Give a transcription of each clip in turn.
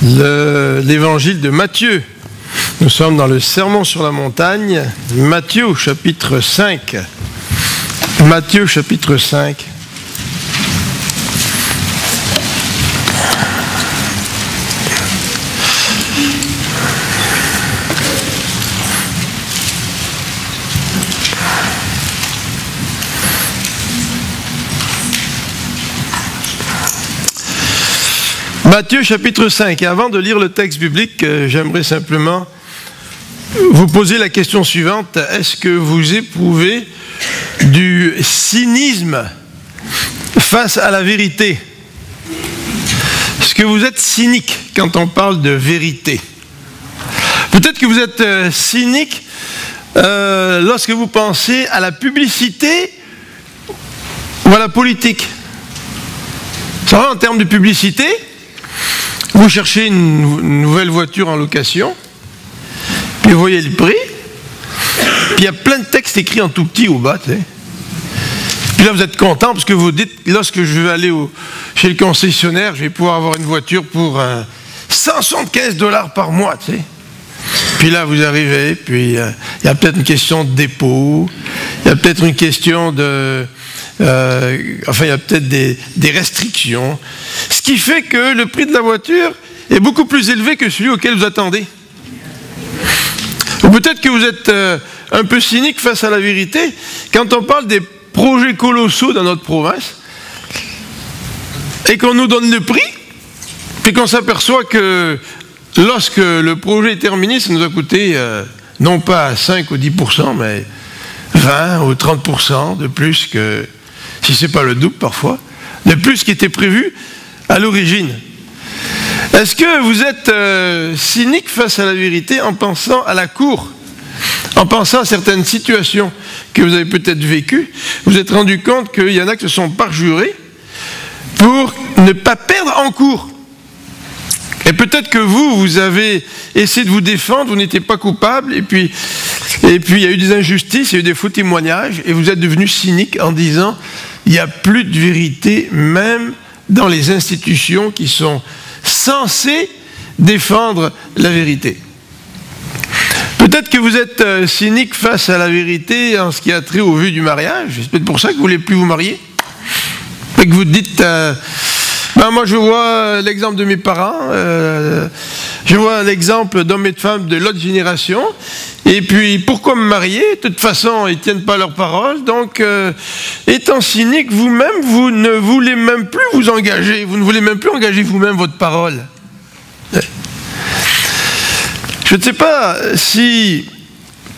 l'évangile de Matthieu. Nous sommes dans le Sermon sur la montagne, Matthieu au chapitre 5. Matthieu chapitre 5. Matthieu chapitre 5. Et avant de lire le texte biblique, j'aimerais simplement vous poser la question suivante. Est-ce que vous éprouvez du cynisme face à la vérité? Est-ce que vous êtes cynique quand on parle de vérité? Peut-être que vous êtes cynique lorsque vous pensez à la publicité ou à la politique. C'est vrai, en termes de publicité, vous cherchez une nouvelle voiture en location, puis vous voyez le prix, puis il y a plein de textes écrits en tout petit au bas, tu sais. Puis là, vous êtes content parce que vous dites, lorsque je vais aller chez le concessionnaire, je vais pouvoir avoir une voiture pour 175 $ par mois, tu sais. Puis là, vous arrivez, puis il y a peut-être une question de dépôt, il y a peut-être une question de... il y a peut-être des restrictions. Ce qui fait que le prix de la voiture est beaucoup plus élevé que celui auquel vous attendez. Ou peut-être que vous êtes un peu cynique face à la vérité. Quand on parle des projets colossaux dans notre province, et qu'on nous donne le prix, puis qu'on s'aperçoit que lorsque le projet est terminé, ça nous a coûté non pas 5 ou 10%, mais 20 ou 30% de plus que... si ce n'est pas le double parfois, de plus qui était prévu à l'origine. Est-ce que vous êtes cynique face à la vérité en pensant à la cour, en pensant à certaines situations que vous avez peut-être vécues? Vous vous êtes rendu compte qu'il y en a qui se sont parjurés pour ne pas perdre en cours. Et peut-être que vous avez essayé de vous défendre, vous n'étiez pas coupable, et puis il y a eu des injustices, il y a eu des faux témoignages, et vous êtes devenu cynique en disant il n'y a plus de vérité, même dans les institutions qui sont censées défendre la vérité. Peut-être que vous êtes cynique face à la vérité en ce qui a trait au vu du mariage. C'est peut-être pour ça que vous ne voulez plus vous marier. Et que vous dites... moi, je vois l'exemple de mes parents, je vois l'exemple d'hommes et de femmes de l'autre génération, et puis pourquoi me marier? De toute façon, ils ne tiennent pas leurs paroles, donc étant cynique, vous-même, vous ne voulez même plus vous engager, vous ne voulez même plus engager vous-même votre parole. Je ne sais pas si,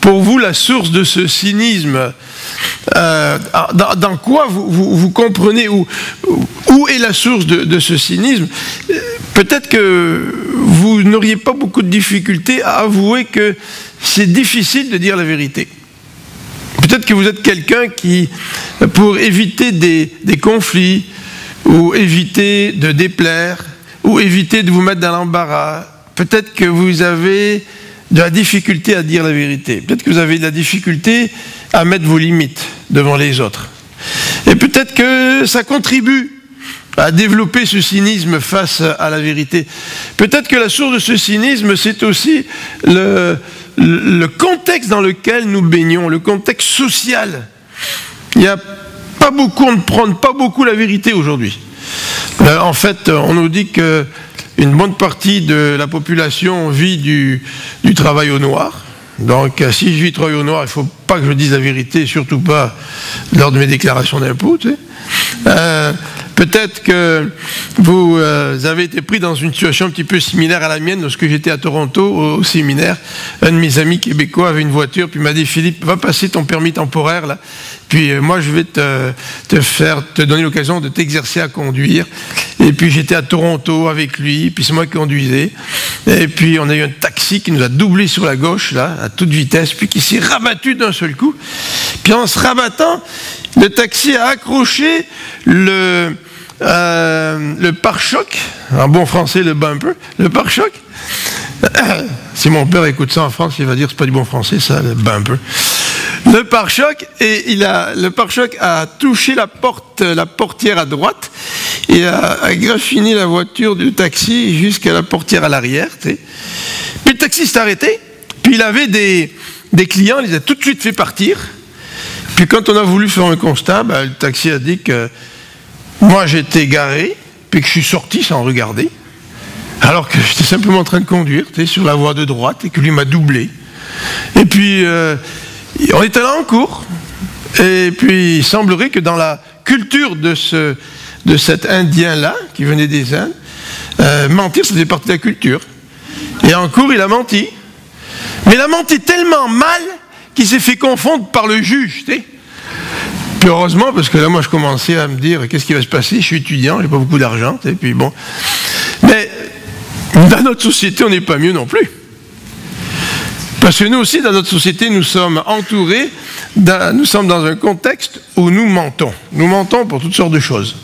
pour vous, la source de ce cynisme, dans quoi vous comprenez où est la source de ce cynisme. Peut-être que vous n'auriez pas beaucoup de difficultés à avouer que c'est difficile de dire la vérité. Peut-être que vous êtes quelqu'un qui, pour éviter des conflits, ou éviter de déplaire, ou éviter de vous mettre dans l'embarras, peut-être que vous avez de la difficulté à dire la vérité. Peut-être que vous avez de la difficulté à mettre vos limites devant les autres. Et peut-être que ça contribue à développer ce cynisme face à la vérité. Peut-être que la source de ce cynisme, c'est aussi le contexte dans lequel nous baignons, le contexte social. On ne prend pas beaucoup la vérité aujourd'hui. En fait, on nous dit que une bonne partie de la population vit du travail au noir. Donc, si je vis du travail au noir, il ne faut pas que je dise la vérité, surtout pas lors de mes déclarations d'impôts. Tu sais. Peut-être que vous avez été pris dans une situation un petit peu similaire à la mienne lorsque j'étais à Toronto au séminaire. Un de mes amis québécois avait une voiture, puis il m'a dit « Philippe, va passer ton permis temporaire, là, puis moi je vais te donner l'occasion de t'exercer à conduire. » Et puis j'étais à Toronto avec lui, puis c'est moi qui conduisais. Et puis on a eu un taxi qui nous a doublé sur la gauche, là, à toute vitesse, puis qui s'est rabattu d'un seul coup. Puis en se rabattant, le taxi a accroché le pare-choc, en bon français le bumper, le pare-choc. Si mon père écoute ça en France, il va dire c'est pas du bon français ça, le bumper. Le pare-choc, et le pare-choc a touché la portière à droite, et a graffiné la voiture du taxi jusqu'à la portière à l'arrière. Puis le taxi s'est arrêté, puis il avait des clients, il les a tout de suite fait partir. Puis quand on a voulu faire un constat, le taxi a dit que moi j'étais garé, puis que je suis sorti sans regarder, alors que j'étais simplement en train de conduire sur la voie de droite et que lui m'a doublé. Et puis on était là en cours, et puis il semblerait que dans la culture de cet Indien-là, qui venait des Indes, mentir, ça faisait partie de la culture. Et en cours, il a menti. Mais il a menti tellement mal qu'il s'est fait confondre par le juge. Puis heureusement, parce que là, moi, je commençais à me dire, qu'est-ce qui va se passer? Je suis étudiant, j'ai pas beaucoup d'argent. Puis bon. Mais dans notre société, on n'est pas mieux non plus. Parce que nous aussi, dans notre société, nous sommes entourés, nous sommes dans un contexte où nous mentons. Nous mentons pour toutes sortes de choses.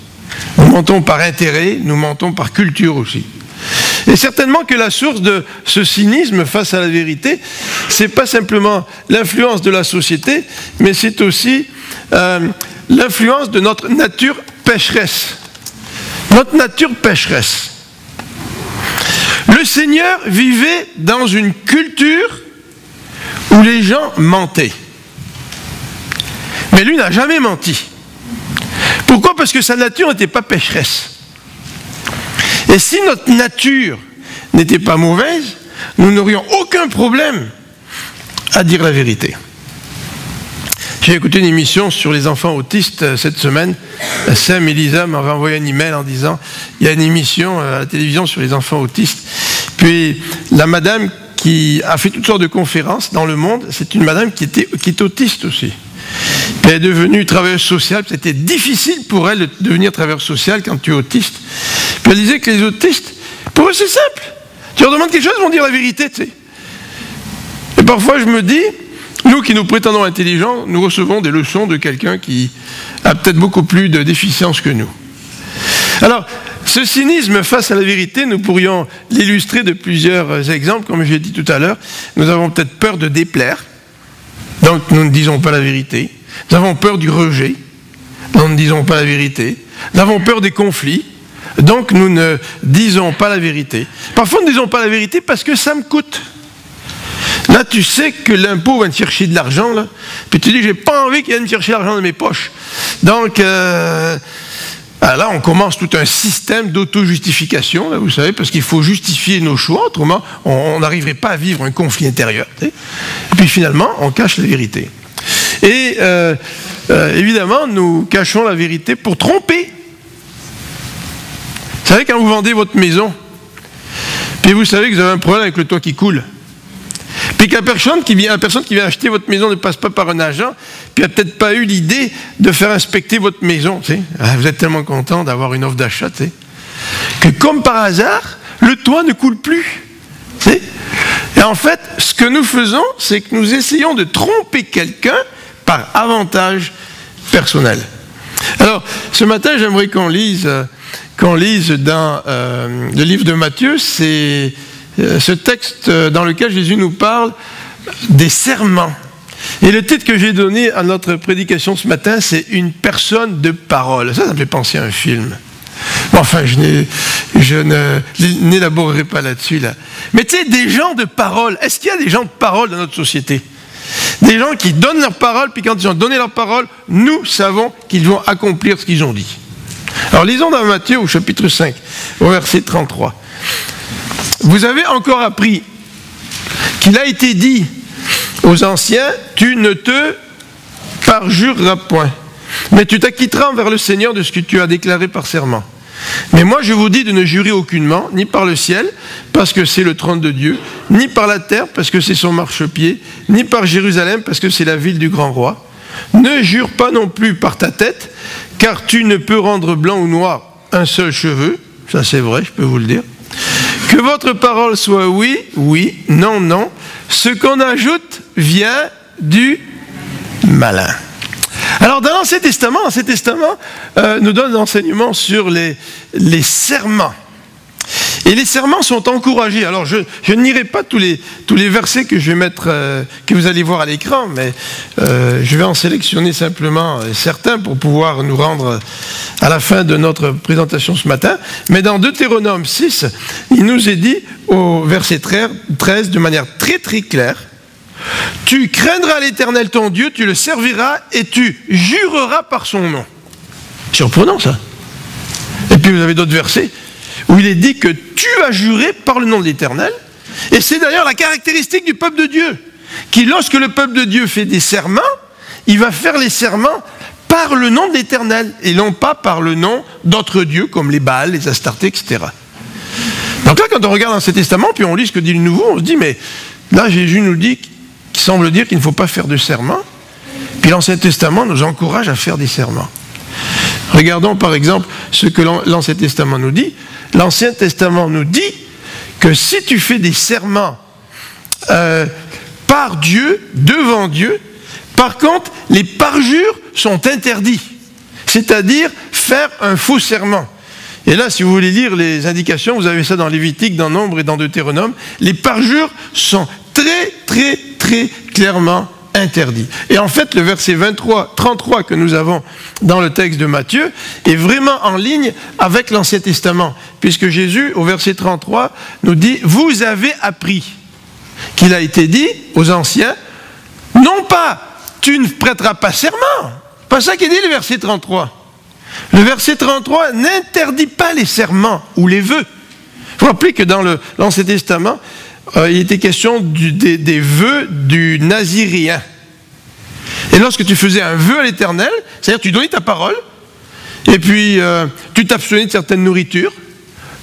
Nous mentons par intérêt, nous mentons par culture aussi. Et certainement que la source de ce cynisme face à la vérité, c'est pas simplement l'influence de la société, mais c'est aussi l'influence de notre nature pécheresse. Notre nature pécheresse. Le Seigneur vivait dans une culture où les gens mentaient. Mais lui n'a jamais menti. Pourquoi? Parce que sa nature n'était pas pécheresse. Et si notre nature n'était pas mauvaise, nous n'aurions aucun problème à dire la vérité. J'ai écouté une émission sur les enfants autistes cette semaine. Sam et Lisa m'avaient envoyé un email en disant il y a une émission à la télévision sur les enfants autistes. Puis la madame qui a fait toutes sortes de conférences dans le monde, c'est une madame qui est autiste aussi. Puis elle est devenue travailleuse sociale. C'était difficile pour elle de devenir travailleuse sociale quand tu es autiste. Puis elle disait que les autistes, pour eux c'est simple. Tu leur demandes quelque chose, ils vont dire la vérité, tu sais. Et parfois je me dis, nous qui nous prétendons intelligents, nous recevons des leçons de quelqu'un qui a peut-être beaucoup plus de déficience que nous. Alors, ce cynisme face à la vérité, nous pourrions l'illustrer de plusieurs exemples, comme j'ai dit tout à l'heure. Nous avons peut-être peur de déplaire, donc nous ne disons pas la vérité. Nous avons peur du rejet, nous ne disons pas la vérité. Nous avons peur des conflits, donc nous ne disons pas la vérité. Parfois, nous ne disons pas la vérité parce que ça me coûte. Là, tu sais que l'impôt va te chercher de l'argent, là. Puis tu dis, j'ai pas envie qu'il vienne me chercher l'argent dans mes poches. Donc, là, on commence tout un système d'auto-justification, là, vous savez, parce qu'il faut justifier nos choix, autrement, on n'arriverait pas à vivre un conflit intérieur. Tu sais. Et puis finalement, on cache la vérité. Et évidemment, nous cachons la vérité pour tromper. Vous savez, quand vous vendez votre maison, puis vous savez que vous avez un problème avec le toit qui coule, puis que la personne qui vient acheter votre maison ne passe pas par un agent, puis n'a peut-être pas eu l'idée de faire inspecter votre maison. Tu sais. Vous êtes tellement content d'avoir une offre d'achat, tu sais, que comme par hasard, le toit ne coule plus. Tu sais. Et en fait, ce que nous faisons, c'est que nous essayons de tromper quelqu'un par avantage personnel. Alors, ce matin, j'aimerais qu'on lise dans le livre de Matthieu, c'est ce texte dans lequel Jésus nous parle des serments. Et le titre que j'ai donné à notre prédication ce matin, c'est « Une personne de parole ». Ça me fait penser à un film. Bon, enfin, je n'élaborerai pas là-dessus. Là. Mais tu sais, des gens de parole, est-ce qu'il y a des gens de parole dans notre société? Des gens qui donnent leur parole, puis quand ils ont donné leur parole, nous savons qu'ils vont accomplir ce qu'ils ont dit. Alors, lisons dans Matthieu au chapitre 5, au verset 33. Vous avez encore appris qu'il a été dit aux anciens, tu ne te parjureras point, mais tu t'acquitteras envers le Seigneur de ce que tu as déclaré par serment. Mais moi je vous dis de ne jurer aucunement, ni par le ciel, parce que c'est le trône de Dieu, ni par la terre, parce que c'est son marchepied, ni par Jérusalem, parce que c'est la ville du grand roi. Ne jure pas non plus par ta tête, car tu ne peux rendre blanc ou noir un seul cheveu, ça c'est vrai, je peux vous le dire. Que votre parole soit oui, oui, non, non. Ce qu'on ajoute vient du malin. Alors, dans l'Ancien Testament, nous donne l'enseignement sur les serments. Et les serments sont encouragés. Alors, je n'irai pas tous les versets que je vais mettre, que vous allez voir à l'écran, mais je vais en sélectionner simplement certains pour pouvoir nous rendre à la fin de notre présentation ce matin. Mais dans Deutéronome 6, il nous est dit, au verset 13, de manière très très claire, « Tu craindras l'Éternel ton Dieu, tu le serviras et tu jureras par son nom. » Surprenant ça. Et puis vous avez d'autres versets où il est dit que tu as juré par le nom de l'Éternel. Et c'est d'ailleurs la caractéristique du peuple de Dieu, qui lorsque le peuple de Dieu fait des serments, il va faire les serments par le nom de l'Éternel, et non pas par le nom d'autres dieux comme les Baals, les Astartés, etc. Donc là, quand on regarde l'Ancien Testament, puis on lit ce que dit le Nouveau, on se dit, mais là Jésus nous dit, qui semble dire qu'il ne faut pas faire de serments, puis l'Ancien Testament nous encourage à faire des serments. Regardons par exemple ce que l'Ancien Testament nous dit. L'Ancien Testament nous dit que si tu fais des serments par Dieu, devant Dieu, par contre, les parjures sont interdits. C'est-à-dire faire un faux serment. Et là, si vous voulez lire les indications, vous avez ça dans Lévitique, dans Nombre et dans Deutéronome. Les parjures sont très, très, très clairement interdits. Et en fait, le verset 33 que nous avons dans le texte de Matthieu est vraiment en ligne avec l'Ancien Testament, puisque Jésus, au verset 33, nous dit « Vous avez appris qu'il a été dit aux anciens, non pas tu ne prêteras pas serment ». Pas ça qui est dit le verset 33. Le verset 33 n'interdit pas les serments ou les vœux. Il faut rappeler que dans l'Ancien Testament, il était question des vœux du naziréen. Et lorsque tu faisais un vœu à l'Éternel, c'est-à-dire tu donnais ta parole, et puis tu t'abstenais de certaines nourritures,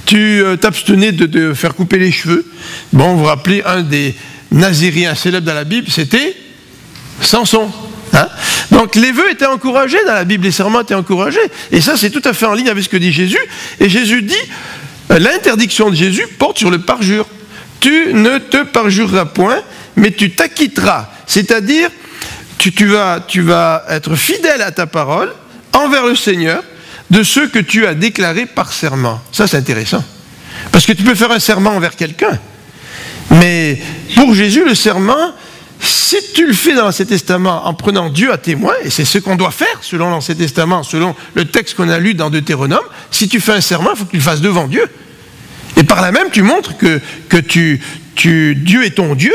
tu t'abstenais de faire couper les cheveux. Bon, vous vous rappelez, un des naziréens célèbres dans la Bible, c'était Samson. Hein? Donc les vœux étaient encouragés dans la Bible, les serments étaient encouragés. Et ça, c'est tout à fait en ligne avec ce que dit Jésus. Et Jésus dit, l'interdiction de Jésus porte sur le parjure. Tu ne te parjureras point, mais tu t'acquitteras. C'est-à-dire, tu vas être fidèle à ta parole envers le Seigneur de ce que tu as déclaré par serment. Ça, c'est intéressant. Parce que tu peux faire un serment envers quelqu'un. Mais pour Jésus, le serment, si tu le fais dans l'Ancien Testament en prenant Dieu à témoin, et c'est ce qu'on doit faire selon l'Ancien Testament, selon le texte qu'on a lu dans Deutéronome, si tu fais un serment, il faut que tu le fasses devant Dieu. Et par là même, tu montres que Dieu est ton Dieu.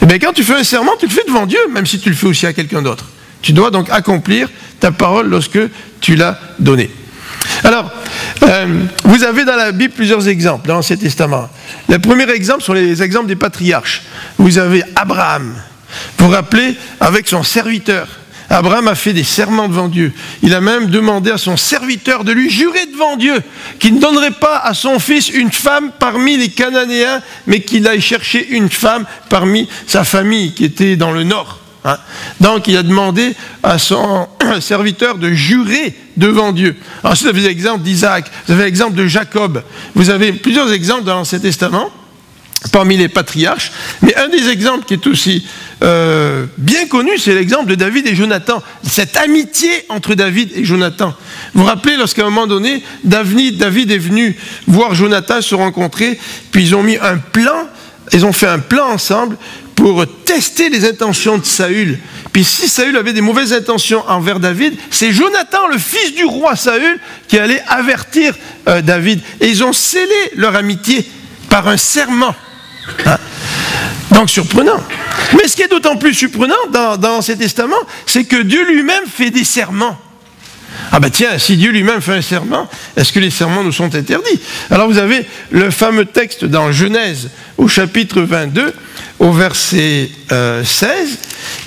Et bien, quand tu fais un serment, tu le fais devant Dieu, même si tu le fais aussi à quelqu'un d'autre. Tu dois donc accomplir ta parole lorsque tu l'as donnée. Alors, vous avez dans la Bible plusieurs exemples, dans l'Ancien Testament. Le premier exemple sont les exemples des patriarches. Vous avez Abraham. Vous vous rappelez, avec son serviteur. Abraham a fait des serments devant Dieu. Il a même demandé à son serviteur de lui jurer devant Dieu qu'il ne donnerait pas à son fils une femme parmi les Cananéens, mais qu'il aille chercher une femme parmi sa famille qui était dans le nord. Hein? Donc il a demandé à son serviteur de jurer devant Dieu. Ensuite, vous avez l'exemple d'Isaac, vous avez l'exemple de Jacob. Vous avez plusieurs exemples dans l'Ancien Testament, parmi les patriarches. Mais un des exemples qui est aussi bien connu, c'est l'exemple de David et Jonathan. Cette amitié entre David et Jonathan. Vous vous rappelez, lorsqu'à un moment donné, David est venu voir Jonathan se rencontrer, puis ils ont mis un plan, ils ont fait un plan ensemble pour tester les intentions de Saül. Puis si Saül avait des mauvaises intentions envers David, c'est Jonathan, le fils du roi Saül, qui allait avertir David. Et ils ont scellé leur amitié par un serment. Hein? Donc surprenant. Mais ce qui est d'autant plus surprenant dans l'Ancien Testament, c'est que Dieu lui-même fait des serments. Ah ben tiens, si Dieu lui-même fait un serment, est-ce que les serments nous sont interdits? Alors vous avez le fameux texte dans Genèse, au chapitre 22, au verset 16,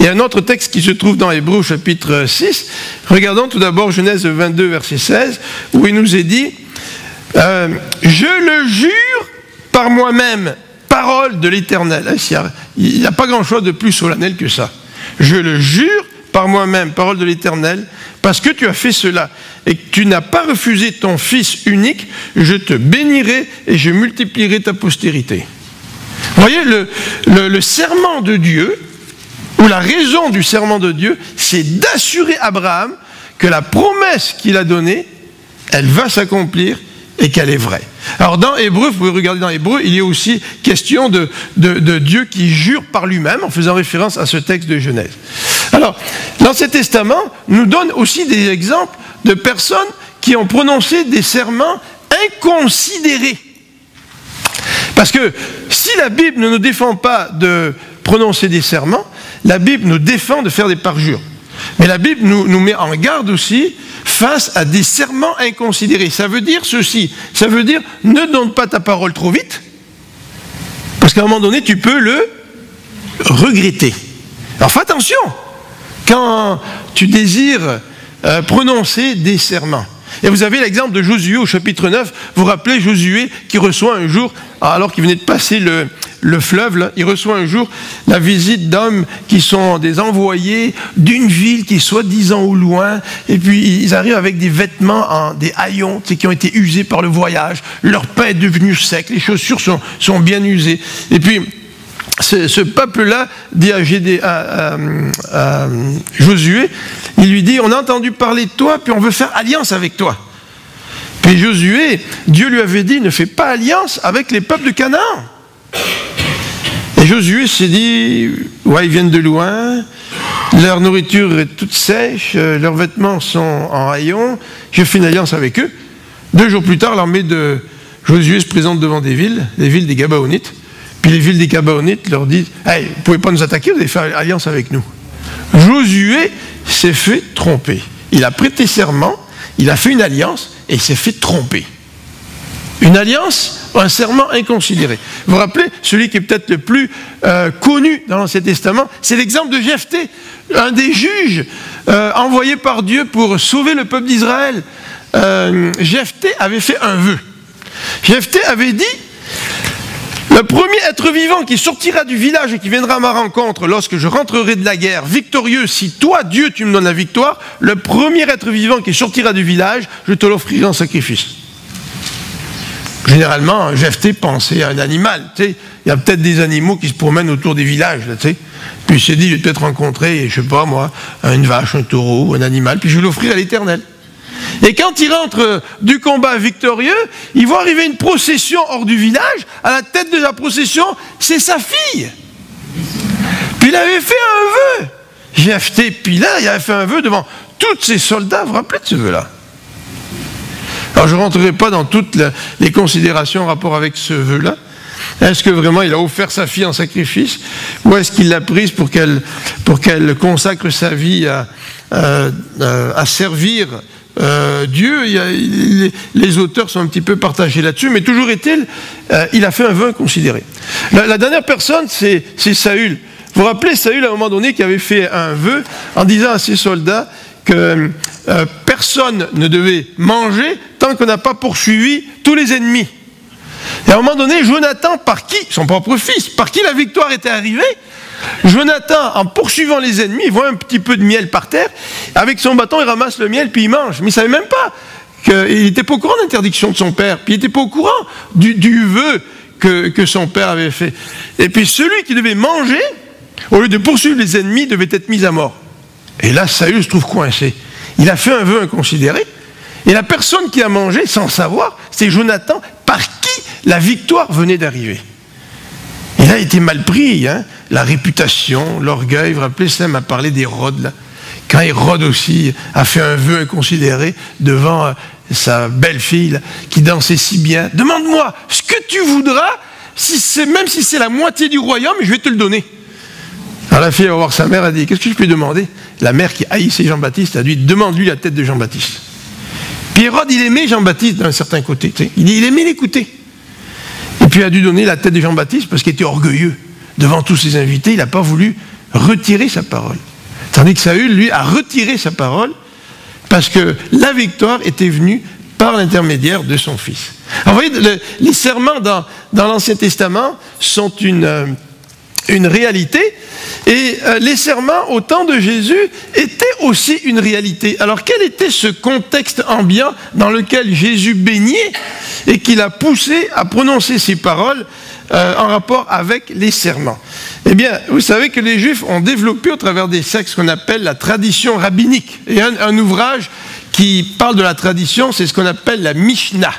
et un autre texte qui se trouve dans Hébreux, au chapitre 6. Regardons tout d'abord Genèse 22, verset 16, où il nous est dit « Je le jure par moi-même, parole de l'Éternel. » Il n'y a pas grand-chose de plus solennel que ça. « Je le jure par moi-même, parole de l'Éternel, parce que tu as fait cela et que tu n'as pas refusé ton Fils unique, je te bénirai et je multiplierai ta postérité. » Vous voyez, le serment de Dieu, ou la raison du serment de Dieu, c'est d'assurer Abraham que la promesse qu'il a donnée, elle va s'accomplir et qu'elle est vraie. Alors dans Hébreu, vous pouvez regarder dans Hébreu, il y a aussi question de Dieu qui jure par lui-même, en faisant référence à ce texte de Genèse. Alors, l'Ancien Testament nous donne aussi des exemples de personnes qui ont prononcé des serments inconsidérés. Parce que si la Bible ne nous défend pas de prononcer des serments, la Bible nous défend de faire des parjures. Mais la Bible nous met en garde aussi face à des serments inconsidérés. Ça veut dire ceci, ça veut dire ne donne pas ta parole trop vite, parce qu'à un moment donné, tu peux le regretter. Alors fais attention, quand tu désires prononcer des serments. Et vous avez l'exemple de Josué au chapitre 9. Vous vous rappelez Josué qui reçoit un jour, alors qu'il venait de passer le fleuve, là, il reçoit un jour la visite d'hommes qui sont des envoyés d'une ville qui est soi-disant au loin, et puis ils arrivent avec des vêtements, des haillons qui ont été usés par le voyage, leur pain est devenu sec, les chaussures sont bien usées. Et puis ce peuple-là dit à Josué, il lui dit, on a entendu parler de toi, puis on veut faire alliance avec toi. Puis Josué, Dieu lui avait dit, ne fais pas alliance avec les peuples de Canaan. Et Josué s'est dit, ouais, ils viennent de loin, leur nourriture est toute sèche, leurs vêtements sont en rayon, je fais une alliance avec eux. 2 jours plus tard, l'armée de Josué se présente devant des villes des Gabaonites. Puis les villes des Gabaonites leur disent, hey, vous ne pouvez pas nous attaquer, vous allez faire alliance avec nous. Josué s'est fait tromper. Il a prêté serment, il a fait une alliance et il s'est fait tromper. Une alliance, un serment inconsidéré. Vous vous rappelez, celui qui est peut-être le plus connu dans l'Ancien Testament, c'est l'exemple de Jephthé, un des juges envoyés par Dieu pour sauver le peuple d'Israël. Jephthé avait fait un vœu. Jephthé avait dit, le premier être vivant qui sortira du village et qui viendra à ma rencontre lorsque je rentrerai de la guerre victorieux, si toi, Dieu, tu me donnes la victoire, le premier être vivant qui sortira du village, je te l'offrirai en sacrifice. Généralement, Jephthé pensait à un animal. Tu sais, il y a peut-être des animaux qui se promènent autour des villages. Là, tu sais. Puis il s'est dit, je vais peut-être rencontrer, je ne sais pas moi, une vache, un taureau, un animal, puis je vais l'offrir à l'Éternel. Et quand il rentre du combat victorieux, il voit arriver une procession hors du village. À la tête de la procession, c'est sa fille. Puis il avait fait un vœu. Jephthé, puis là, il avait fait un vœu devant tous ses soldats. Vous vous rappelez de ce vœu-là? Alors je ne rentrerai pas dans toutes les considérations en rapport avec ce vœu-là. Est-ce que vraiment il a offert sa fille en sacrifice? Ou est-ce qu'il l'a prise pour qu'elle consacre sa vie à servir Dieu? Les auteurs sont un petit peu partagés là-dessus, mais toujours est-il, il a fait un vœu inconsidéré. La dernière personne, c'est Saül. Vous vous rappelez Saül à un moment donné qui avait fait un vœu en disant à ses soldats que personne ne devait manger tant qu'on n'a pas poursuivi tous les ennemis. Et à un moment donné, Jonathan, par qui, son propre fils, par qui la victoire était arrivée, Jonathan, en poursuivant les ennemis, il voit un petit peu de miel par terre, avec son bâton, il ramasse le miel, puis il mange. Mais il ne savait même pas qu'il n'était pas au courant de l'interdiction de son père, puis il n'était pas au courant du vœu que son père avait fait. Et puis celui qui devait manger, au lieu de poursuivre les ennemis, devait être mis à mort. Et là, Saül se trouve coincé. Il a fait un vœu inconsidéré, et la personne qui a mangé, sans savoir, c'est Jonathan, par qui la victoire venait d'arriver. Et là, il était mal pris, hein, la réputation, l'orgueil. Vous vous rappelez, ça m'a parlé d'Hérode, là. Quand Hérode aussi a fait un vœu inconsidéré devant sa belle-fille, là, qui dansait si bien. Demande-moi ce que tu voudras, même si c'est la moitié du royaume, je vais te le donner. Alors la fille va voir sa mère, elle dit, qu'est-ce que je peux lui demander? La mère qui haïssait Jean-Baptiste a dit, demande-lui la tête de Jean-Baptiste. Puis Hérode, il aimait Jean-Baptiste d'un certain côté. Tu sais. Il aimait l'écouter. Et puis il a dû donner la tête de Jean-Baptiste parce qu'il était orgueilleux. Devant tous ses invités, il n'a pas voulu retirer sa parole. Tandis que Saül, lui, a retiré sa parole parce que la victoire était venue par l'intermédiaire de son fils. Alors, vous voyez, les serments dans l'Ancien Testament sont une réalité, et les serments au temps de Jésus étaient aussi une réalité. Alors quel était ce contexte ambiant dans lequel Jésus baignait et qui l'a poussé à prononcer ces paroles en rapport avec les serments? Eh bien, vous savez que les Juifs ont développé au travers des siècles ce qu'on appelle la tradition rabbinique. Et un ouvrage qui parle de la tradition, c'est ce qu'on appelle la Mishnah.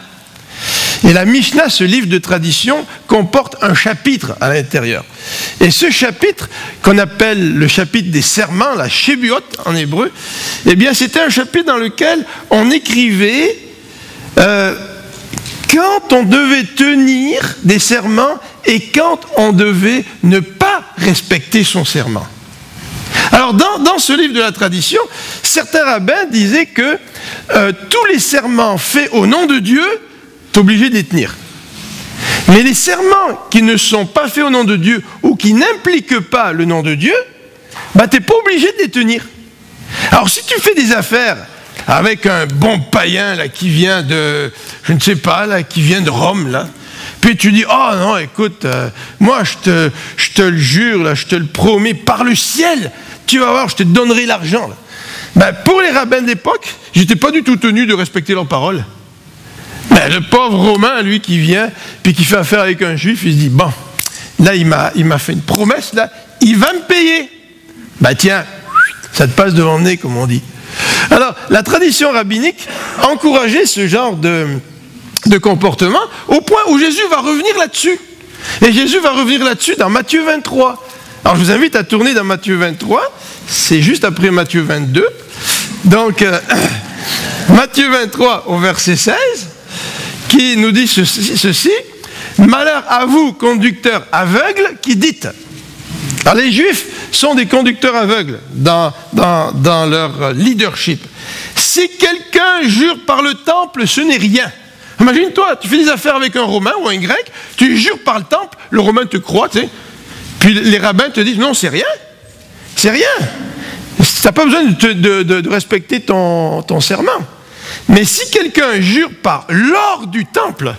Et la Mishnah, ce livre de tradition, comporte un chapitre à l'intérieur. Et ce chapitre, qu'on appelle le chapitre des serments, la Shebuot en hébreu, eh bien c'était un chapitre dans lequel on écrivait quand on devait tenir des serments et quand on devait ne pas respecter son serment. Alors dans ce livre de la tradition, certains rabbins disaient que tous les serments faits au nom de Dieu, tu es obligé de les tenir. Mais les serments qui ne sont pas faits au nom de Dieu ou qui n'impliquent pas le nom de Dieu, bah, tu n'es pas obligé de les tenir. Alors si tu fais des affaires avec un bon païen là, qui vient de, je ne sais pas, là, qui vient de Rome, là, puis tu dis, oh non, écoute, moi je te le jure, là, je te le promets, par le ciel, tu vas voir, je te donnerai l'argent. Là. Ben, pour les rabbins d'époque, ils n'étaient pas du tout tenus de respecter leurs paroles. Ben, le pauvre Romain, lui, qui vient, puis qui fait affaire avec un juif, il se dit, bon, là, il m'a fait une promesse, là, il va me payer. Ben tiens, ça te passe devant le nez, comme on dit. Alors, la tradition rabbinique encourageait ce genre de comportement, au point où Jésus va revenir là-dessus. Et Jésus va revenir là-dessus dans Matthieu 23. Alors, je vous invite à tourner dans Matthieu 23, c'est juste après Matthieu 22. Donc, Matthieu 23 au verset 16, qui nous dit ceci, « Malheur à vous, conducteurs aveugles, qui dites... » Alors les Juifs sont des conducteurs aveugles dans leur leadership. « Si quelqu'un jure par le temple, ce n'est rien. » Imagine-toi, tu fais des affaires avec un Romain ou un Grec, tu jures par le temple, le Romain te croit, tu sais. Puis les rabbins te disent « Non, c'est rien. C'est rien. Tu n'as pas besoin de respecter ton serment. » Mais si quelqu'un jure par l'or du temple,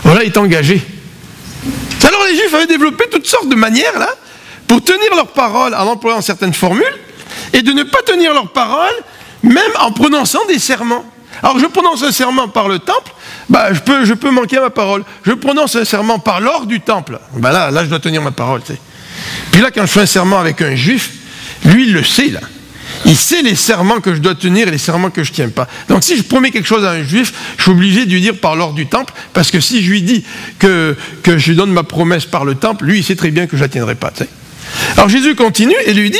voilà, il est engagé. Alors les Juifs avaient développé toutes sortes de manières là pour tenir leur parole en employant certaines formules et de ne pas tenir leur parole même en prononçant des serments. Alors je prononce un serment par le temple, bah, je peux manquer à ma parole. Je prononce un serment par l'or du temple, bah là je dois tenir ma parole. Tu sais. Puis là quand je fais un serment avec un juif, lui il le sait là. Il sait les serments que je dois tenir et les serments que je ne tiens pas. Donc si je promets quelque chose à un juif, je suis obligé de lui dire par l'ordre du temple, parce que si je lui dis que je lui donne ma promesse par le temple, lui il sait très bien que je ne la tiendrai pas. Tu sais. Alors Jésus continue et lui dit,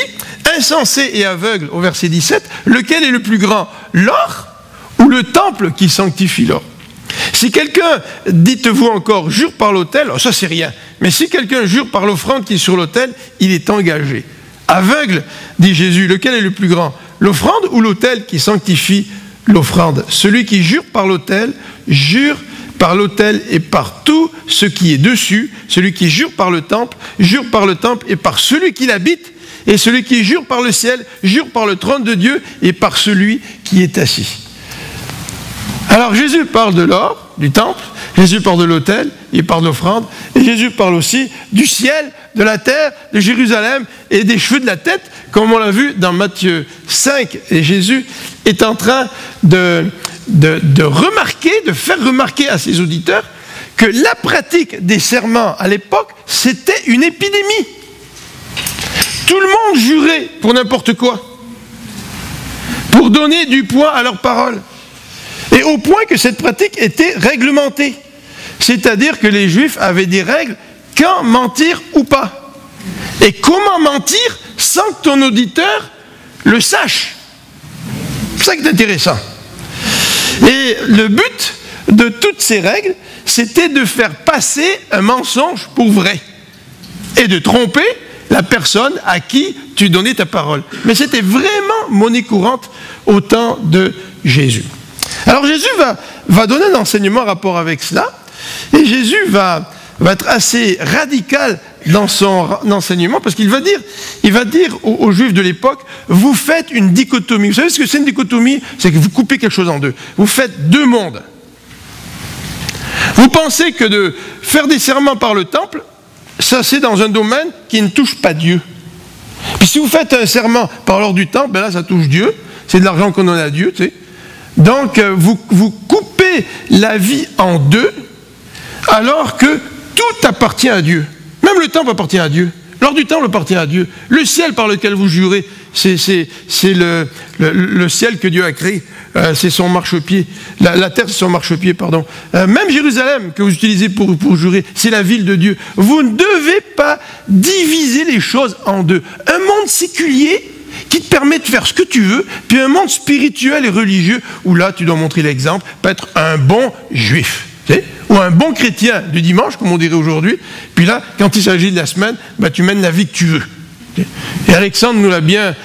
insensé et aveugle, au verset 17, lequel est le plus grand, l'or ou le temple qui sanctifie l'or? Si quelqu'un, dites-vous encore, jure par l'autel, ça c'est rien. Mais si quelqu'un jure par l'offrande qui est sur l'autel, il est engagé. Aveugle, dit Jésus, lequel est le plus grand? L'offrande ou l'autel qui sanctifie l'offrande? Celui qui jure par l'autel, jure par l'autel et par tout ce qui est dessus. Celui qui jure par le temple et par celui qui l'habite. Et celui qui jure par le ciel, jure par le trône de Dieu et par celui qui est assis. Alors Jésus parle de l'or, du temple, Jésus parle de l'autel, il parle de l'offrande, et Jésus parle aussi du ciel, de la terre, de Jérusalem et des cheveux de la tête, comme on l'a vu dans Matthieu 5. Et Jésus est en train de remarquer, de faire remarquer à ses auditeurs que la pratique des serments à l'époque, c'était une épidémie. Tout le monde jurait pour n'importe quoi, pour donner du poids à leurs paroles. Et au point que cette pratique était réglementée. C'est-à-dire que les Juifs avaient des règles, quand mentir ou pas. Et comment mentir sans que ton auditeur le sache. C'est ça qui est intéressant. Et le but de toutes ces règles, c'était de faire passer un mensonge pour vrai. Et de tromper la personne à qui tu donnais ta parole. Mais c'était vraiment monnaie courante au temps de Jésus. Alors Jésus va donner un enseignement en rapport avec cela, et Jésus va être assez radical dans son enseignement, parce qu'il va dire aux Juifs de l'époque, vous faites une dichotomie. Vous savez ce que c'est une dichotomie? C'est que vous coupez quelque chose en deux. Vous faites deux mondes. Vous pensez que de faire des serments par le temple, ça c'est dans un domaine qui ne touche pas Dieu. Puis si vous faites un serment par l'ordre du temple, ben là ça touche Dieu, c'est de l'argent qu'on donne à Dieu, tu sais. Donc, vous coupez la vie en deux, alors que tout appartient à Dieu. Même le temple appartient à Dieu. L'or du temple appartient à Dieu. Le ciel par lequel vous jurez, c'est le ciel que Dieu a créé. C'est son marchepied. La terre, c'est son marchepied, pardon. Même Jérusalem, que vous utilisez pour jurer, c'est la ville de Dieu. Vous ne devez pas diviser les choses en deux. Un monde séculier qui te permet de faire ce que tu veux, puis un monde spirituel et religieux, où là, tu dois montrer l'exemple, pas être un bon juif, ou un bon chrétien du dimanche, comme on dirait aujourd'hui, puis là, quand il s'agit de la semaine, tu mènes la vie que tu veux. Et Alexandre nous l'a bien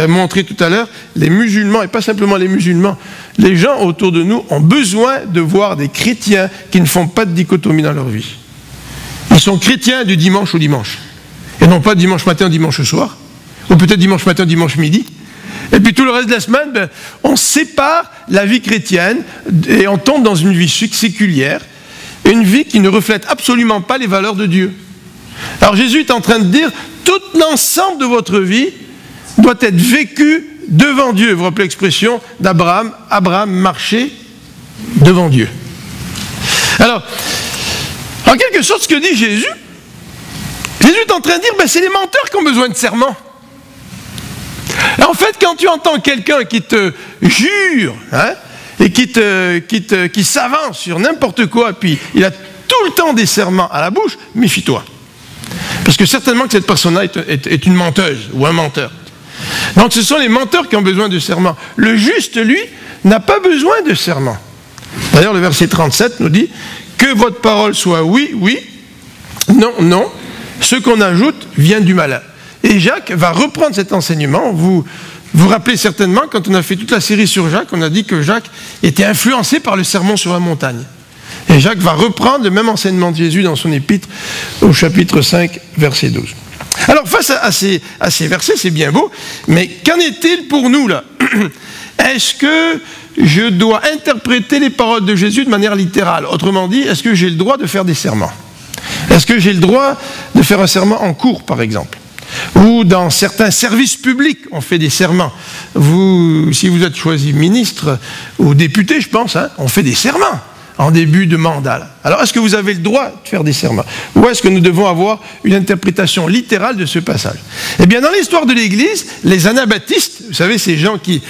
montré tout à l'heure, les musulmans, et pas simplement les musulmans, les gens autour de nous ont besoin de voir des chrétiens qui ne font pas de dichotomie dans leur vie. Ils sont chrétiens du dimanche au dimanche, et non pas dimanche matin au dimanche soir, ou peut-être dimanche matin, dimanche midi. Et puis tout le reste de la semaine, on sépare la vie chrétienne et on tombe dans une vie séculière, une vie qui ne reflète absolument pas les valeurs de Dieu. Alors Jésus est en train de dire, tout l'ensemble de votre vie doit être vécu devant Dieu. Vous vous rappelez l'expression d'Abraham, Abraham marchait devant Dieu. Alors, en quelque sorte, ce que dit Jésus est en train de dire, c'est les menteurs qui ont besoin de serments. En fait, quand tu entends quelqu'un qui te jure, et qui s'avance sur n'importe quoi, puis il a tout le temps des serments à la bouche, méfie-toi. Parce que certainement que cette personne-là est une menteuse ou un menteur. Donc ce sont les menteurs qui ont besoin de serments. Le juste, lui, n'a pas besoin de serments. D'ailleurs, le verset 37 nous dit que votre parole soit oui, oui, non, non. Ce qu'on ajoute vient du malin. Et Jacques va reprendre cet enseignement. Vous vous rappelez certainement, quand on a fait toute la série sur Jacques, on a dit que Jacques était influencé par le sermon sur la montagne. Et Jacques va reprendre le même enseignement de Jésus dans son épître au chapitre 5, verset 12. Alors face à ces versets, c'est bien beau, mais qu'en est-il pour nous là? Est-ce que je dois interpréter les paroles de Jésus de manière littérale? Autrement dit, est-ce que j'ai le droit de faire des serments? Est-ce que j'ai le droit de faire un serment en cours, par exemple? Ou dans certains services publics, on fait des serments. Si vous êtes choisi ministre ou député, je pense, on fait des serments en début de mandat. Alors, est-ce que vous avez le droit de faire des serments? Ou est-ce que nous devons avoir une interprétation littérale de ce passage? Eh bien, dans l'histoire de l'Église, les anabaptistes, vous savez, ces gens qui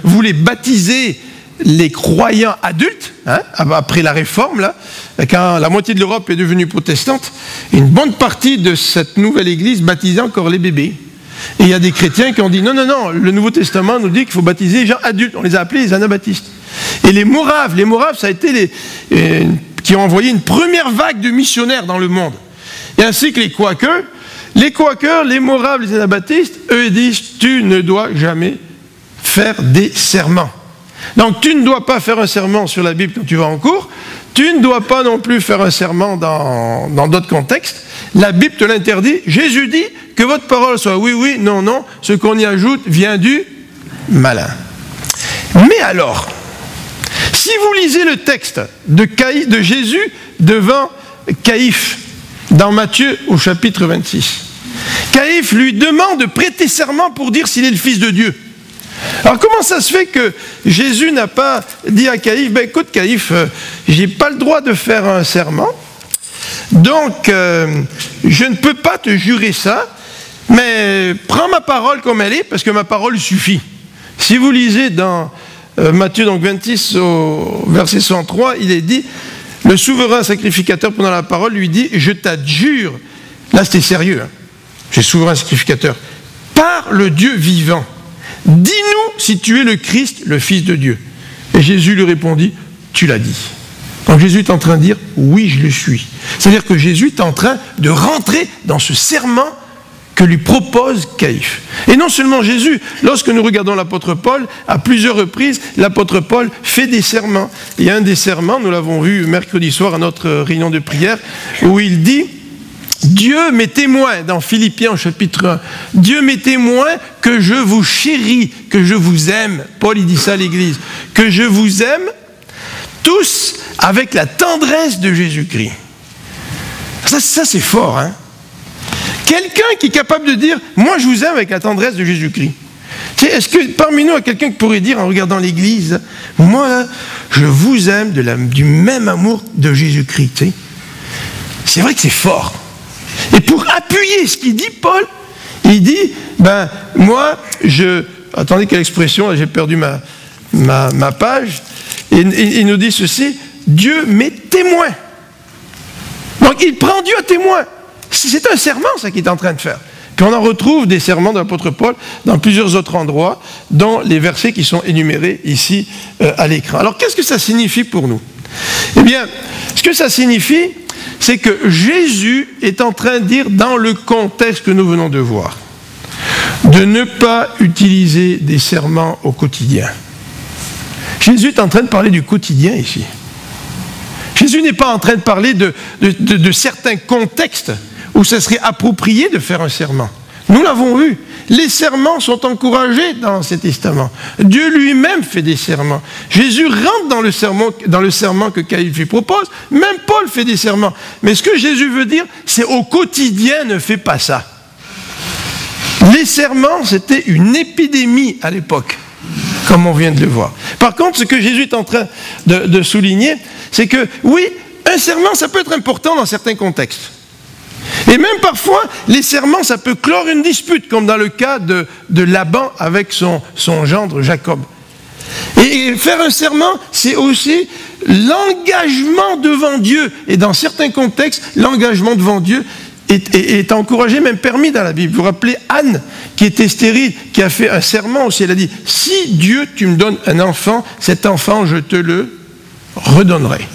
voulaient baptiser les croyants adultes, après la Réforme, là, quand la moitié de l'Europe est devenue protestante, une bonne partie de cette nouvelle Église baptisait encore les bébés. Et il y a des chrétiens qui ont dit non, non, non, le Nouveau Testament nous dit qu'il faut baptiser les gens adultes. On les a appelés les anabaptistes. Et les Moraves, ça a été qui ont envoyé une première vague de missionnaires dans le monde. Et ainsi que les Quakers, les Moraves, les anabaptistes, eux, ils disent tu ne dois jamais faire des serments. Donc tu ne dois pas faire un serment sur la Bible quand tu vas en cours, tu ne dois pas non plus faire un serment dans d'autres contextes. La Bible te l'interdit. Jésus dit que votre parole soit oui, oui, non, non. Ce qu'on y ajoute vient du malin. Mais alors, si vous lisez le texte de Jésus devant Caïphe, dans Matthieu au chapitre 26, Caïphe lui demande de prêter serment pour dire s'il est le Fils de Dieu. Alors comment ça se fait que Jésus n'a pas dit à Caïphe, écoute Caïphe, j'ai pas le droit de faire un serment, donc je ne peux pas te jurer ça, mais prends ma parole comme elle est, parce que ma parole suffit. Si vous lisez dans Matthieu donc 26 au verset 103, il est dit, le souverain sacrificateur pendant la parole lui dit, je t'adjure, là c'était sérieux, j'ai souverain sacrificateur, par le Dieu vivant, dis-nous si tu es le Christ, le Fils de Dieu. Et Jésus lui répondit, tu l'as dit. Donc Jésus est en train de dire, oui, je le suis. C'est-à-dire que Jésus est en train de rentrer dans ce serment que lui propose Caïphe. Et non seulement Jésus, lorsque nous regardons l'apôtre Paul, à plusieurs reprises, l'apôtre Paul fait des serments. Il y a un des serments, nous l'avons vu mercredi soir à notre réunion de prière, où il dit, Dieu m'est témoin, dans Philippiens au chapitre 1, Dieu m'est témoin que je vous chéris, que je vous aime. Paul, il dit ça à l'Église, que je vous aime tous avec la tendresse de Jésus-Christ. Ça c'est fort, hein? Quelqu'un qui est capable de dire, moi je vous aime avec la tendresse de Jésus-Christ. Est-ce que parmi nous, il y a quelqu'un qui pourrait dire en regardant l'Église, moi je vous aime du même amour de Jésus-Christ. C'est vrai que c'est fort. Et pour appuyer ce qu'il dit, Paul, Il dit, moi, attendez, quelle expression, j'ai perdu ma page. Il nous dit ceci, Dieu m'est témoin. Donc il prend Dieu à témoin. C'est un serment, ça qu'il est en train de faire. Puis on en retrouve des serments de l'apôtre Paul dans plusieurs autres endroits, dans les versets qui sont énumérés ici à l'écran. Alors qu'est-ce que ça signifie pour nous? Eh bien, ce que ça signifie, c'est que Jésus est en train de dire, dans le contexte que nous venons de voir, de ne pas utiliser des serments au quotidien. Jésus est en train de parler du quotidien ici. Jésus n'est pas en train de parler de certains contextes où ça serait approprié de faire un serment. Nous l'avons vu. Les serments sont encouragés dans l'Ancien Testament. Dieu lui-même fait des serments. Jésus rentre dans le serment que Caïphe lui propose. Même Paul fait des serments. Mais ce que Jésus veut dire, c'est au quotidien, ne fais pas ça. Les serments, c'était une épidémie à l'époque, comme on vient de le voir. Par contre, ce que Jésus est en train de souligner, c'est que, oui, un serment, ça peut être important dans certains contextes. Et même parfois, les serments, ça peut clore une dispute, comme dans le cas de Laban avec son gendre Jacob. Et faire un serment, c'est aussi l'engagement devant Dieu. Et dans certains contextes, l'engagement devant Dieu est encouragé, même permis dans la Bible. Vous vous rappelez Anne, qui était stérile, qui a fait un serment aussi. Elle a dit, si Dieu, tu me donnes un enfant, cet enfant, je te le redonnerai.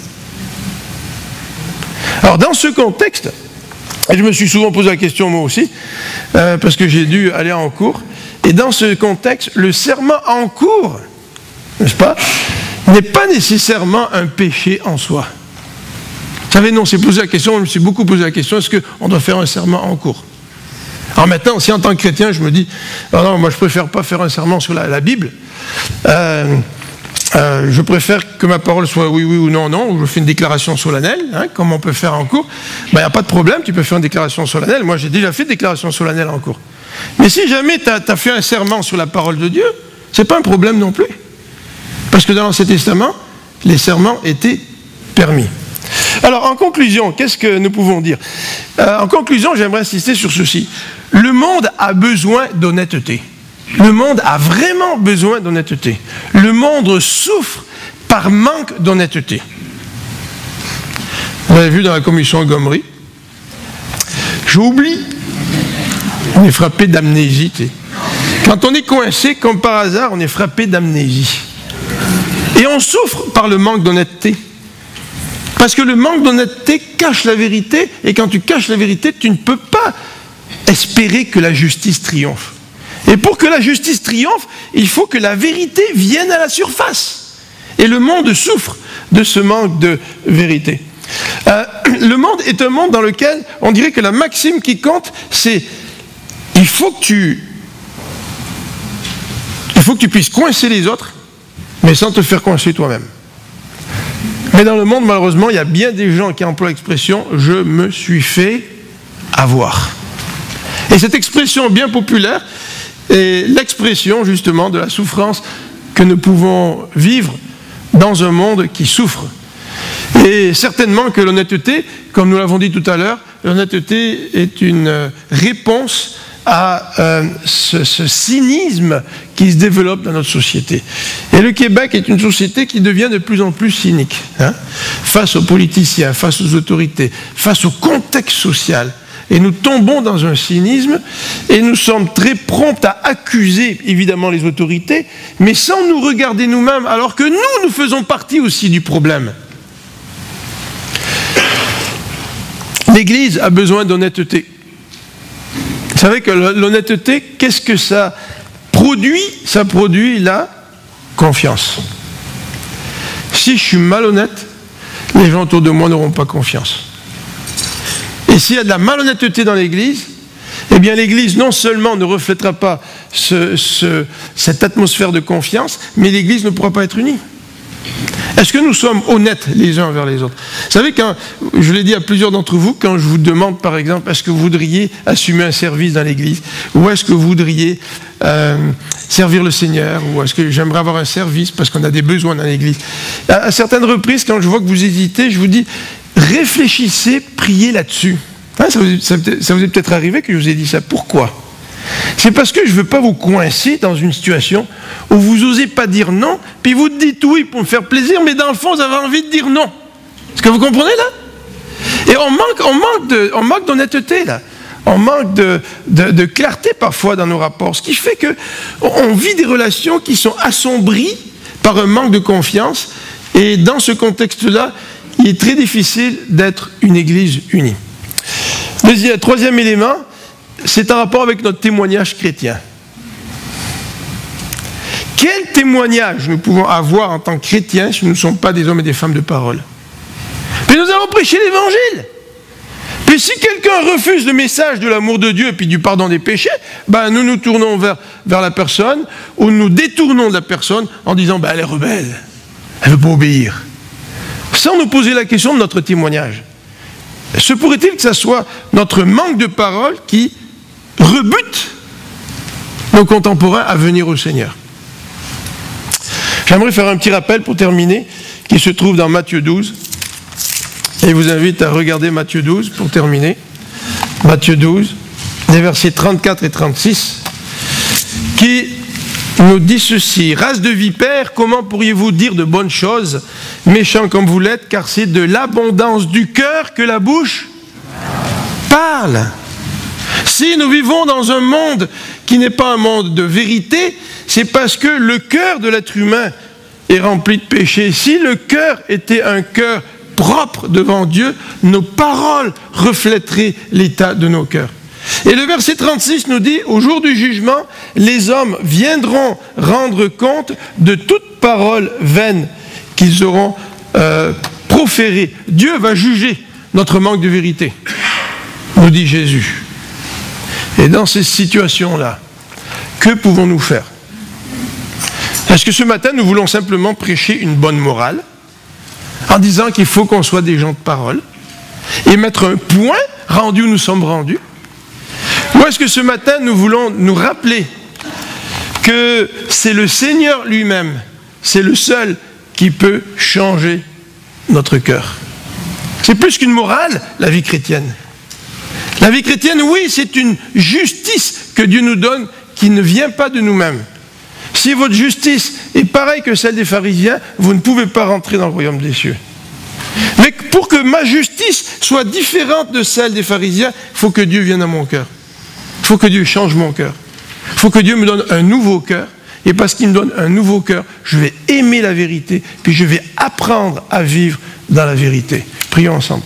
Alors, dans ce contexte, et je me suis souvent posé la question moi aussi, parce que j'ai dû aller en cours, et dans ce contexte, le serment en cours, n'est-ce pas, n'est pas nécessairement un péché en soi. Vous savez, non, c'est posé la question, je me suis beaucoup posé la question, est-ce qu'on doit faire un serment en cours? Alors maintenant, si en tant que chrétien, je me dis, non, moi je préfère pas faire un serment sur la Bible, je préfère que ma parole soit oui, oui ou non, non, ou je fais une déclaration solennelle, comme on peut faire en cours, il n'y a pas de problème, tu peux faire une déclaration solennelle. Moi j'ai déjà fait une déclaration solennelle en cours. Mais si jamais tu as fait un serment sur la parole de Dieu, ce n'est pas un problème non plus. Parce que dans l'Ancien Testament, les serments étaient permis. Alors en conclusion, qu'est-ce que nous pouvons dire? En conclusion, j'aimerais insister sur ceci. Le monde a besoin d'honnêteté. Le monde a vraiment besoin d'honnêteté. Le monde souffre par manque d'honnêteté. Vous l'avez vu dans la commission Gomery. J'oublie. On est frappé d'amnésie. Quand on est coincé, comme par hasard, on est frappé d'amnésie. Et on souffre par le manque d'honnêteté. Parce que le manque d'honnêteté cache la vérité, et quand tu caches la vérité, tu ne peux pas espérer que la justice triomphe. Et pour que la justice triomphe, il faut que la vérité vienne à la surface. Et le monde souffre de ce manque de vérité. Le monde est un monde dans lequel on dirait que la maxime qui compte, c'est il faut que tu puisses coincer les autres, mais sans te faire coincer toi-même. Mais dans le monde, malheureusement, il y a bien des gens qui emploient l'expression « je me suis fait avoir ». Et cette expression bien populaire est l'expression justement de la souffrance que nous pouvons vivre dans un monde qui souffre. Et certainement que l'honnêteté, comme nous l'avons dit tout à l'heure, l'honnêteté est une réponse à ce cynisme qui se développe dans notre société. Et le Québec est une société qui devient de plus en plus cynique, face aux politiciens, face aux autorités, face au contexte social. Et nous tombons dans un cynisme et nous sommes très prompts à accuser évidemment les autorités, mais sans nous regarder nous-mêmes, alors que nous faisons partie aussi du problème. L'Église a besoin d'honnêteté. Vous savez que l'honnêteté, qu'est-ce que ça produit? Ça produit la confiance. Si je suis malhonnête, les gens autour de moi n'auront pas confiance. Et s'il y a de la malhonnêteté dans l'Église, eh bien l'Église non seulement ne reflètera pas cette atmosphère de confiance, mais l'Église ne pourra pas être unie. Est-ce que nous sommes honnêtes les uns envers les autres? Vous savez, quand je l'ai dit à plusieurs d'entre vous, quand je vous demande par exemple, est-ce que vous voudriez assumer un service dans l'Église? Ou est-ce que vous voudriez servir le Seigneur? Ou est-ce que j'aimerais avoir un service parce qu'on a des besoins dans l'Église? À certaines reprises, quand je vois que vous hésitez, je vous dis, réfléchissez, priez là-dessus. Ça vous est peut-être arrivé que je vous ai dit ça. Pourquoi? C'est parce que je ne veux pas vous coincer dans une situation où vous n'osez pas dire non, puis vous dites oui pour me faire plaisir, mais dans le fond, vous avez envie de dire non. Est-ce que vous comprenez là? Et on manque d'honnêteté là. On manque de clarté parfois dans nos rapports, ce qui fait qu'on vit des relations qui sont assombries par un manque de confiance, et dans ce contexte-là, il est très difficile d'être une Église unie. Troisième élément, c'est en rapport avec notre témoignage chrétien. Quel témoignage nous pouvons avoir en tant que chrétiens si nous ne sommes pas des hommes et des femmes de parole? Mais nous avons prêché l'Évangile. Puis si quelqu'un refuse le message de l'amour de Dieu et puis du pardon des péchés, ben nous nous tournons vers la personne, ou nous détournons de la personne en disant elle est rebelle, elle ne veut pas obéir. Sans nous poser la question de notre témoignage. Se pourrait-il que ce soit notre manque de parole qui rebute nos contemporains à venir au Seigneur? J'aimerais faire un petit rappel pour terminer, qui se trouve dans Matthieu 12. Et je vous invite à regarder Matthieu 12 pour terminer. Matthieu 12, les versets 34 et 36, qui nous dit ceci. « Race de vipères, comment pourriez-vous dire de bonnes choses, méchants comme vous l'êtes, car c'est de l'abondance du cœur que la bouche parle. » Si nous vivons dans un monde qui n'est pas un monde de vérité, c'est parce que le cœur de l'être humain est rempli de péché. Si le cœur était un cœur propre devant Dieu, nos paroles reflèteraient l'état de nos cœurs. Et le verset 36 nous dit, au jour du jugement, les hommes viendront rendre compte de toute parole vaine qu'ils auront proférée. Dieu va juger notre manque de vérité, nous dit Jésus. Et dans ces situations-là, que pouvons-nous faire? Est-ce que ce matin, nous voulons simplement prêcher une bonne morale, en disant qu'il faut qu'on soit des gens de parole, et mettre un point rendu où nous sommes rendus? Ou est-ce que ce matin, nous voulons nous rappeler que c'est le Seigneur lui-même, c'est le seul qui peut changer notre cœur? C'est plus qu'une morale, la vie chrétienne. La vie chrétienne, oui, c'est une justice que Dieu nous donne qui ne vient pas de nous-mêmes. Si votre justice est pareille que celle des pharisiens, vous ne pouvez pas rentrer dans le royaume des cieux. Mais pour que ma justice soit différente de celle des pharisiens, il faut que Dieu vienne à mon cœur. Il faut que Dieu change mon cœur. Il faut que Dieu me donne un nouveau cœur. Et parce qu'il me donne un nouveau cœur, je vais aimer la vérité, puis je vais apprendre à vivre dans la vérité. Prions ensemble.